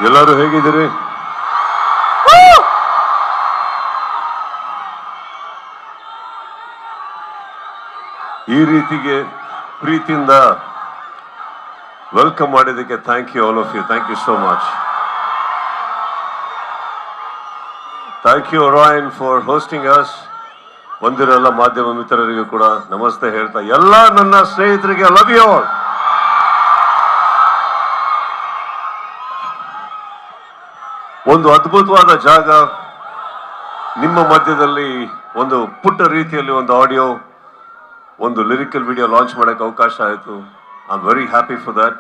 ಎಲ್ಲರೂ ಹೇಗಿದ್ದೀರಿ? ಈ ರೀತಿಗೆ ಪ್ರೀತಿಯಿಂದ ವೆಲ್ಕಮ್ ಮಾಡಿದ್ದಕ್ಕೆ thank you all of you. Thank you so much. Thank you Ryan for hosting us. ಬಂದಿರೋ ಎಲ್ಲ ಮಾಧ್ಯಮ ಮಿತ್ರರಿಗೂ ಕೂಡ ನಮಸ್ತೆ ಹೇಳ್ತಾ, ಎಲ್ಲ ನನ್ನ ಸ್ನೇಹಿತರಿಗೆ ಲವ್ ಯು ಆಲ್. ಒಂದು ಅದ್ಭುತವಾದ ಜಾಗ ನಿಮ್ಮ ಮಧ್ಯದಲ್ಲಿ, ಒಂದು ಪುಟ್ಟ ರೀತಿಯಲ್ಲಿ ಒಂದು ಆಡಿಯೋ, ಒಂದು ಲಿರಿಕಲ್ ವಿಡಿಯೋ ಲಾಂಚ್ ಮಾಡೋಕ್ಕೆ ಅವಕಾಶ ಆಯಿತು. I am very happy for that.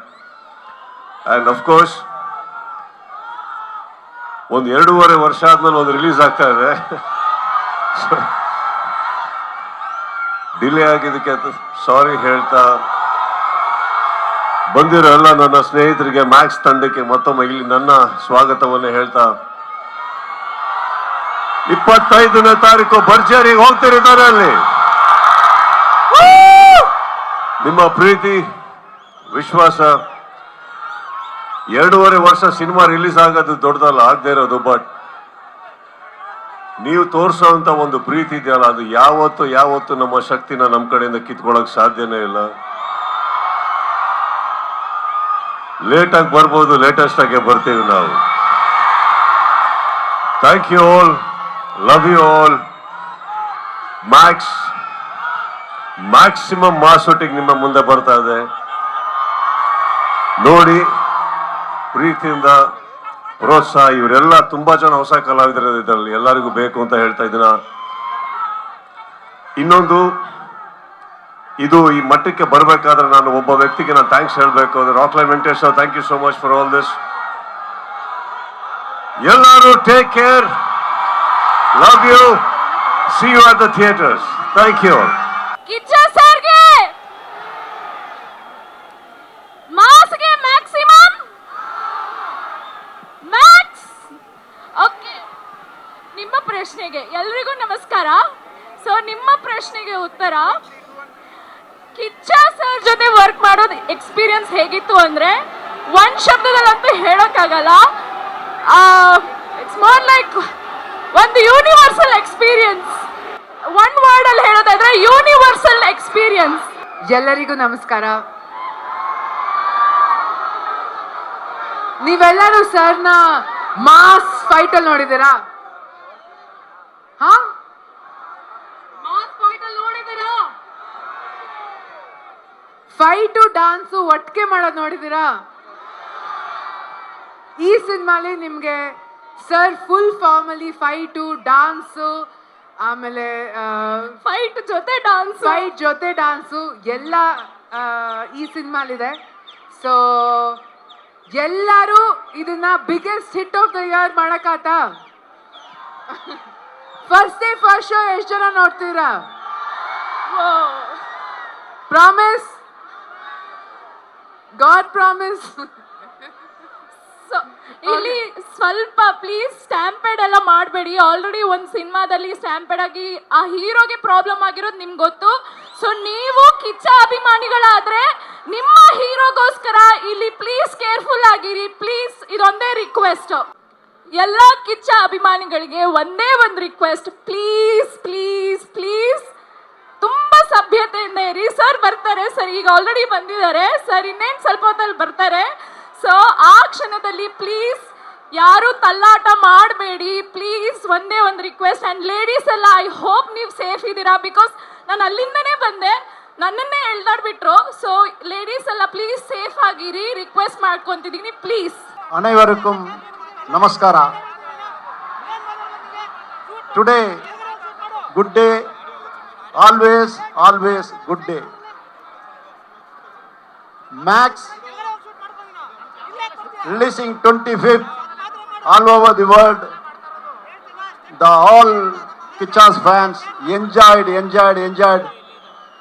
And of course ಒಂದು 2.5 ವರ್ಷ ಆದ್ಮೇಲೆ ಒಂದು ರಿಲೀಸ್ ಆಗ್ತಾ ಇದೆ. ಡಿಲೇ ಆಗಿದ್ದಕ್ಕೆ ಸಾರಿ ಹೇಳ್ತಾ, ಬಂದಿರೋ ಎಲ್ಲ ನನ್ನ ಸ್ನೇಹಿತರಿಗೆ, ಮ್ಯಾಕ್ಸ್ ತಂಡಕ್ಕೆ ಮತ್ತೊಮ್ಮೆ ಇಲ್ಲಿ ನನ್ನ ಸ್ವಾಗತವನ್ನು ಹೇಳ್ತಾ, 25ನೇ ತಾರೀಕು ಭರ್ಜರಿಗೆ ಹೋಗ್ತಿರ್ತಾರೆ ಅಲ್ಲಿ. ನಿಮ್ಮ ಪ್ರೀತಿ ವಿಶ್ವಾಸ, 2.5 ವರ್ಷ ಸಿನಿಮಾ ರಿಲೀಸ್ ಆಗೋದು ದೊಡ್ಡದಲ್ಲ, ಆಗದೆ ಇರೋದು. ಬಟ್ ನೀವು ತೋರಿಸೋಂಥ ಒಂದು ಪ್ರೀತಿ ಇದೆಯಲ್ಲ, ಅದು ಯಾವತ್ತು ನಮ್ಮ ಶಕ್ತಿನ ನಮ್ಮ ಕಡೆಯಿಂದ ಕಿತ್ಕೊಳ್ಳೋಕೆ ಸಾಧ್ಯನೇ ಇಲ್ಲ. ಲೇಟಾಗಿ ಬರ್ಬೋದು, ಲೇಟೆಸ್ಟ್ ಆಗಿ ಬರ್ತೀವಿ ನಾವು. Thank you all, love you all. Maximum ಮಾಸೊಟ್ಟಿಗೆ ನಿಮ್ಮ ಮುಂದೆ ಬರ್ತಾ ಇದೆ. ನೋಡಿ, ಪ್ರೀತಿಯಿಂದ ಪ್ರೋತ್ಸಾಹ. ಇವರೆಲ್ಲ ತುಂಬಾ ಜನ ಹೊಸ ಕಲಾವಿದರು ಇದರಲ್ಲಿ, ಎಲ್ಲರಿಗೂ ಬೇಕು ಅಂತ ಹೇಳ್ತಾ ಇದ್ದೀನ. ಇನ್ನೊಂದು, ಇದು ಈ ಮಟ್ಟಕ್ಕೆ ಬರಬೇಕಾದ್ರೆ ನಾನು ಒಬ್ಬ ವ್ಯಕ್ತಿಗೆ ನಾನು ಥ್ಯಾಂಕ್ಸ್ ಹೇಳಬೇಕು. ಅದು Rockline Venkatesh. Thank you so much for all this. ಎಲ್ಲರೂ take care, love you, see you at the theatres. Thank you. Kichcha ಸರ್ಗೆ ಮಾಸ್ಗೆ ಮ್ಯಾಕ್ಸಿಮಮ್ ಮ್ಯಾಕ್ಸ್. ಓಕೆ, ನಿಮ್ಮ ಪ್ರಶ್ನೆಗೆ ಎಲ್ರಿಗೂ ನಮಸ್ಕಾರ. ಸೊ ನಿಮ್ಮ ಪ್ರಶ್ನೆಗೆ ಉತ್ತರ, ಕಿಚ್ಚ ಸರ್ ಜೊತೆ ವರ್ಕ್ ಮಾಡೋದು ಎಕ್ಸ್ಪೀರಿಯನ್ಸ್ ಹೇಗಿತ್ತು ಅಂದ್ರೆ, ಒಂದ್ ಶಬ್ದದಲ್ಲಂತೂ ಹೇಳೋಕ್ಕಾಗಲ್ಲ. ಇಟ್ಸ್ ಮೋರ್ ಲೈಕ್ ಒಂದು ಯೂನಿವರ್ಸಲ್ ಎಕ್ಸ್ಪೀರಿಯನ್ಸ್. ಒನ್ ವರ್ಡ್ ಅಲ್ಲಿ ಹೇಳೋದಾದ್ರೆ ಯೂನಿವರ್ಸಲ್ ಎಕ್ಸ್ಪೀರಿಯನ್ಸ್. ಎಲ್ಲರಿಗೂ ನಮಸ್ಕಾರ. ನೀವೆಲ್ಲರೂ ಸರ್ನ ಮಾಸ್ ಫೈಟ್ ಅಲ್ಲಿ ನೋಡಿದ್ದೀರಾ? ಹಾ, ಮಾಸ್ ಫೈಟ್ ಅಲ್ಲಿ ನೋಡಿದ್ದೀರಾ? ಫೈಟು ಡಾನ್ಸು ಒಟ್ಟಿಗೆ ಮಾಡೋದು ನೋಡಿದ್ದೀರಾ? ಈ ಸಿನಿಮಾಲಿ ನಿಮ್ಗೆ ಸರ್ ಫುಲ್ ಫಾರ್ಮ್ ಅಲ್ಲಿ ಫೈಟು ಡಾನ್ಸು, ಆಮೇಲೆ ಫೈಟ್ ಜೊತೆ ಡಾನ್ಸು ಎಲ್ಲ ಈ ಸಿನಿಮಾಲಿದೆ. ಸೊ ಎಲ್ಲರೂ ಇದನ್ನ biggest hit of the year ಮಾಡಕ್ಕಾತ? ಫಸ್ಟ್ ಡೇ ಫಸ್ಟ್ ಶೋ ಎಷ್ಟು ಜನ ನೋಡ್ತೀರಾ? Promise, god promise. ಇಲ್ಲಿ ಸ್ವಲ್ಪ ಪ್ಲೀಸ್ ಸ್ಟ್ಯಾಂಪೇಡ್ ಎಲ್ಲ ಮಾಡಬೇಡಿ. ಆಲ್ರೆಡಿ ಒಂದು ಸಿನಿಮಾದಲ್ಲಿ ಸ್ಟ್ಯಾಂಪೇಡ್ ಆಗಿ ಆ ಹೀರೋಗೆ ಪ್ರಾಬ್ಲಮ್ ಆಗಿರೋದು ನಿಮ್ಗೆ ಗೊತ್ತು. ಸೊ ನೀವು ಕಿಚ್ಚ ಅಭಿಮಾನಿಗಳಾದ್ರೆ ನಿಮ್ಮ ಹೀರೋಗೋಸ್ಕರ ಇಲ್ಲಿ ಪ್ಲೀಸ್ ಕೇರ್ಫುಲ್ ಆಗಿರಿ. ಪ್ಲೀಸ್, ಇದೊಂದೇ ರಿಕ್ವೆಸ್ಟ್. ಎಲ್ಲ ಕಿಚ್ಚ ಅಭಿಮಾನಿಗಳಿಗೆ ಒಂದೇ ಒಂದು ರಿಕ್ವೆಸ್ಟ್, ಪ್ಲೀಸ್ ಪ್ಲೀಸ್ ಪ್ಲೀಸ್ ತುಂಬಾ ಸಭ್ಯತೆಯಿಂದ ಇರಿ. ಸರ್ ಬರ್ತಾರೆ, ಸರ್ ಈಗ ಆಲ್ರೆಡಿ ಬಂದಿದ್ದಾರೆ, ಸರ್ ಇನ್ನೇನು ಸ್ವಲ್ಪ ಹೊತ್ತಲ್ಲಿ ಬರ್ತಾರೆ. ಸೊ ಆ ಕ್ಷಣದಲ್ಲಿ ಪ್ಲೀಸ್ ಯಾರು ತಲ್ಲಾಟ ಮಾಡಬೇಡಿ. ಪ್ಲೀಸ್ ಒಂದೇ ಒಂದು ರಿಕ್ವೆಸ್ಟ್. ಆ್ಯಂಡ್ ಲೇಡೀಸ್ ಎಲ್ಲ, ಐ ಹೋಪ್ ನೀವು ಸೇಫ್ ಇದ್ದೀರಾ. ಬಿಕಾಸ್ ನಾನು ಅಲ್ಲಿಂದನೇ ಬಂದೆ, ನನ್ನನ್ನೇ ಎಳ್ದಾಡ್ಬಿಟ್ರು. ಸೊ ಲೇಡೀಸ್ ಎಲ್ಲ ಪ್ಲೀಸ್ ಸೇಫ್ ಆಗಿರಿ, ರಿಕ್ವೆಸ್ಟ್ ಮಾಡ್ಕೊತಿದ್ದೀನಿ ಪ್ಲೀಸ್. ಅನೇವರಿக்கும் ನಮಸ್ಕಾರ. Today good day, always good day. Max releasing 25th all over the world. The all Kicha's fans enjoyed.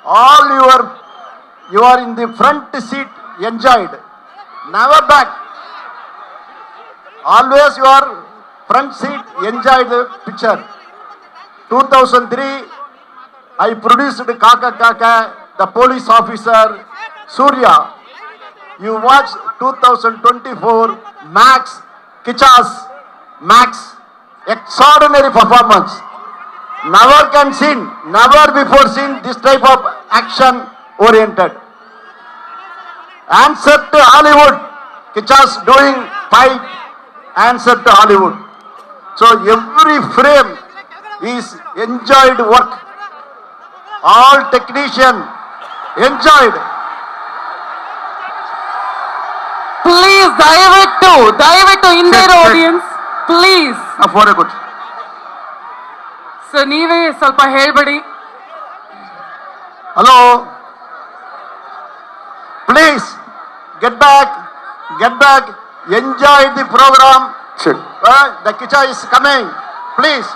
All you are in the front seat, enjoyed. Never back. Always you are front seat, enjoyed the picture. 2003, I produced Kaka, the police officer, Surya. You watch 2024 Max Kicha's Max, extraordinary performance. Never before seen this type of action oriented. Answer to Hollywood. Kicha's doing fight. Answer to Hollywood. So every frame is enjoyed work. All technician enjoyed. Please ದಯವಿಟ್ಟು ಹಿಂದೆ audience please. For a good. So ನೀವೇ ಸ್ವಲ್ಪ ಹೇಳ್ಬೇಡಿ. Hello. Please get back. Enjoy the program. Sure. The Kicha is coming. Please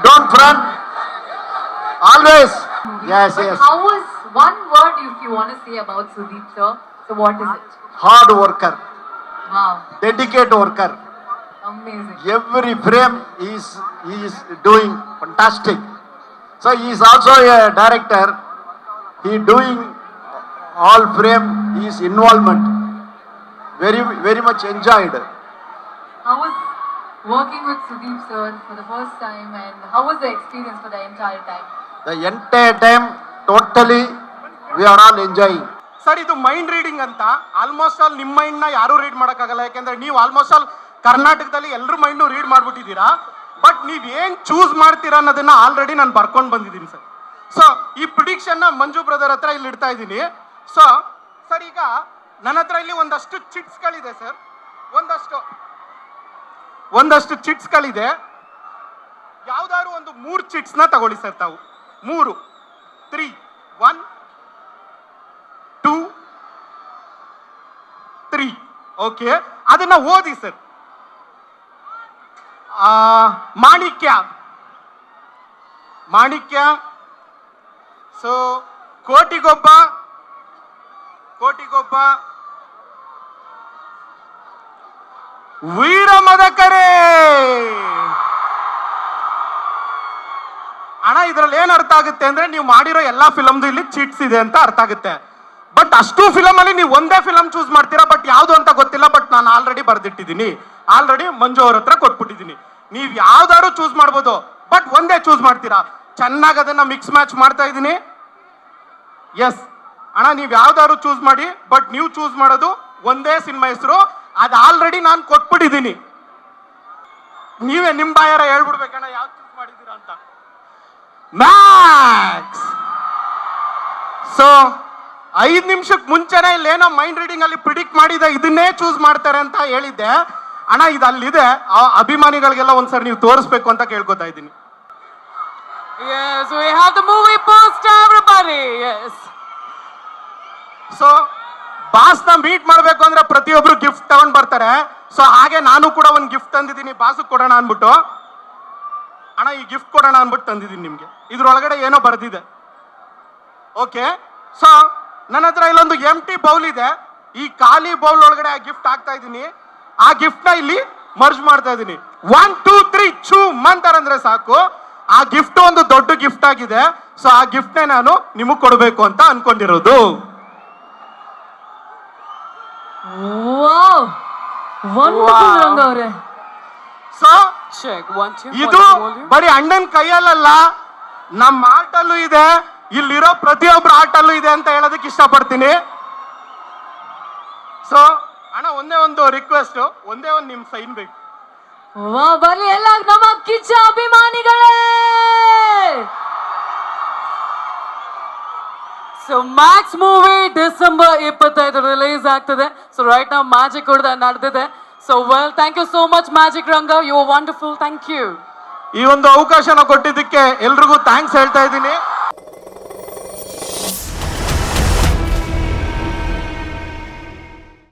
don't front. Always. Yes. How was one word if you want to say about Sudeep sir? So what is it? Hard worker, Wow, dedicated worker. amazing. Every frame he is doing fantastic. So he is also a director. He doing all frame. His involvement very much enjoyed. How was working with Sudeep sir for the first time, and how was the experience for the entire time? The entire time totally we are all enjoying. Sir ಇದು mind reading ಅಂತ. Almost all ನಿಮ್ಮ ಮೈಂಡ್ನ ಯಾರೂ read ಮಾಡೋಕ್ಕಾಗಲ್ಲ, ಯಾಕೆಂದ್ರೆ ನೀವು almost all ಕರ್ನಾಟಕದಲ್ಲಿ ಎಲ್ಲರ ಮೈಂಡ್ನು read ಮಾಡ್ಬಿಟ್ಟಿದ್ದೀರಾ. But ನೀವು ಏನು ಚೂಸ್ ಮಾಡ್ತೀರಾ ಅನ್ನೋದನ್ನ ಆಲ್ರೆಡಿ ನಾನು ಬರ್ಕೊಂಡು ಬಂದಿದ್ದೀನಿ ಸರ್. ಸೊ ಈ ಪ್ರಿಡಿಕ್ಷನ್ನ ಮಂಜು ಬ್ರದರ್ ಹತ್ರ ಇಲ್ಲಿ ಇಡ್ತಾ ಇದ್ದೀನಿ. ಸೊ ಸರ್ ಈಗ ನನ್ನ ಹತ್ರ ಇಲ್ಲಿ ಒಂದಷ್ಟು ಚಿಟ್ಸ್ಗಳಿದೆ ಸರ್, ಒಂದಷ್ಟು ಚಿಟ್ಸ್ಗಳಿದೆ. ಯಾವ್ದಾದ್ರು ಒಂದು 3 ಚಿಟ್ಸ್ನ ತಗೊಳ್ಳಿ ಸರ್ ತಾವು. 3 3 1 2 3. ಓಕೆ, ಅದನ್ನ ಓದಿ ಸರ್. ಮಾಣಿಕ್ಯ. ಸೊ ಕೋಟಿಗೊಬ್ಬ, ವೀರ ಮದಕರೆ. ಅಣ್ಣ ಇದ್ರಲ್ಲಿ ಏನ್ ಅರ್ಥ ಆಗುತ್ತೆ ಅಂದ್ರೆ ನೀವು ಮಾಡಿರೋ ಎಲ್ಲಾ ಫಿಲಮ್ದು ಇಲ್ಲಿ ಚೀಟ್ಸ್ ಇದೆ ಅಂತ ಅರ್ಥ ಆಗುತ್ತೆ. ಬಟ್ ಅಷ್ಟು ಫಿಲಮ್ ಅಲ್ಲಿ ನೀವು ಒಂದೇ ಫಿಲಮ್ ಚೂಸ್ ಮಾಡ್ತೀರಾ, ಬಟ್ ಯಾವ್ದು ಅಂತ ಗೊತ್ತಿಲ್ಲ. ಬಟ್ ನಾನು ಆಲ್ರೆಡಿ ಬರ್ದಿಟ್ಟಿದ್ದೀನಿ, ಆಲ್ರೆಡಿ ಮಂಜು ಅವ್ರ ಹತ್ರ ಕೊಟ್ಬಿಟ್ಟಿದ್ದೀನಿ. ನೀವು ಯಾವ್ದಾದ್ರು ಚೂಸ್ ಮಾಡ್ಬೋದು, ಬಟ್ ಒಂದೇ ಚೂಸ್ ಮಾಡ್ತೀರಾ. ಚೆನ್ನಾಗಿ ಅದನ್ನ ಮಿಕ್ಸ್ ಮ್ಯಾಚ್ ಮಾಡ್ತಾ ಇದ್ದೀನಿ. ಎಸ್ ಅಣ್ಣ, ನೀವು ಯಾವ್ದಾದ್ರು ಚೂಸ್ ಮಾಡಿ, ಬಟ್ ನೀವು ಚೂಸ್ ಮಾಡೋದು ಒಂದೇ ಸಿನಿಮಾ ಹೆಸರು. ಅದು ಆಲ್ರೆಡಿ ನಾನು ಕೊಟ್ಬಿಟ್ಟಿದ್ದೀನಿ. ನೀವೇ ನಿಮ್ಮ ಬಾಯಾರ ಹೇಳ್ಬಿಡ್ಬೇಕಣ್ಣ ಯಾವ್ದು ಚೂಸ್ ಮಾಡಿದ್ದೀರಾ ಅಂತ. ಮ್ಯಾಕ್ಸ್. ಸೊ 5 ನಿಮಿಷಕ್ಕೆ ಮುಂಚೆನೆ ಇಲ್ಲೇನೋ ಮೈಂಡ್ ರೀಡಿಂಗ್ ಅಲ್ಲಿ ಪ್ರಿಡಿಕ್ಟ್ ಮಾಡಿದೆ, ಇದನ್ನೇ ಚೂಸ್ ಮಾಡ್ತಾರೆ ಅಂತ ಹೇಳಿದ್ದೆ. ಅಣ್ಣ ಇದು ಅಲ್ಲಿದೆ, ಆ ಅಭಿಮಾನಿಗಳಿಗೆಲ್ಲ ಒಂದ್ಸರಿ ನೀವು ತೋರಿಸ್ಬೇಕು ಅಂತ ಕೇಳ್ಕೊತಾ ಇದ್ದೀನಿ. Yes, we have the movie poster, everybody. Yes. So ಬಾಸ್ನ ಮೀಟ್ ಮಾಡಬೇಕು ಅಂದ್ರೆ ಪ್ರತಿಯೊಬ್ರು ಗಿಫ್ಟ್ ತಗೊಂಡ್ ಬರ್ತಾರೆ. ಸೊ ಹಾಗೆ ನಾನು ಕೂಡ ಒಂದು ಗಿಫ್ಟ್ ತಂದಿದ್ದೀನಿ, ಬಾಸು ಕೊಡೋಣ ಅನ್ಬಿಟ್ಟು. ಅಣ್ಣ ಈ ಗಿಫ್ಟ್ ಕೊಡೋಣ ಅನ್ಬಿಟ್ಟು ತಂದಿದ್ದೀನಿ ನಿಮ್ಗೆ. ಇದ್ರೊಳಗಡೆ ಏನೋ ಬರ್ದಿದೆ. ಓಕೆ, ಸೊ ನನ್ನ ಹತ್ರ ಇಲ್ಲೊಂದು ಎಂಟಿ ಬೌಲ್ ಇದೆ. ಈ ಖಾಲಿ ಬೌಲ್ ಒಳಗಡೆ ಆ ಗಿಫ್ಟ್ ಹಾಕ್ತಾ ಇದ್ದೀನಿ. ಆ ಗಿಫ್ಟ್ ನ ಇಲ್ಲಿ ಮರ್ಜ್ ಮಾಡ್ತಾ ಇದ್ದೀನಿ. 1 2 3 ಚೂ ಮಂತಾರಂದ್ರೆ ಸಾಕು. ಆ ಗಿಫ್ಟ್ ಒಂದು ದೊಡ್ಡ ಗಿಫ್ಟ್ ಆಗಿದೆ. ಸೊ ಆ ಗಿಫ್ಟ್ ನೇ ನಾನು ನಿಮಗೆ ಕೊಡಬೇಕು ಅಂತ ಅನ್ಕೊಂಡಿರೋದು. Wow. Wonderful, Ranga avare. So Check 1 2. ಇದು ಬರೀ ಅಣ್ಣನ ಕೈಯಲ್ಲ, ನಮ್ಮ ಆರ್ಟಲ್ಲೂ ಇದೆ, ಇಲ್ಲಿರೋ ಪ್ರತಿಯೊಬ್ಬರ ಆರ್ಟಲ್ಲೂ ಇದೆ ಅಂತ ಹೇಳೋದಕ್ಕೆ ಇಷ್ಟಪಡ್ತೀನಿ. ಸೊ ಅಣ್ಣ ಒಂದೇ ಒಂದು ರಿಕ್ವೆಸ್ಟ್, ಒಂದೇ ಒಂದು ನಿಮ್ ಸೈನ್ ಬೇಕು. ವಾ, ಬರ್ಲಿ ಎಲ್ಲ ನಮ್ಮ ಕಿಚ್ಚ ಅಭಿಮಾನಿಗಳೇ. So Max movie December 25 release ಆಗ್ತದೆ. ಸೊ ರೈಟ್ ನಾವು ಮ್ಯಾಜಿಕ್ ಕೂಡ ನಡೆದಿದೆ. So well, thank you so much magic Ranga, you are wonderful, thank you. ಈ ಒಂದು ಅವಕಾಶನ ಕೊಟ್ಟಿದ್ದಕ್ಕೆ ಎಲ್ರಿಗೂ ಥ್ಯಾಂಕ್ಸ್ ಹೇಳ್ತಾ ಇದ್ದೀನಿ.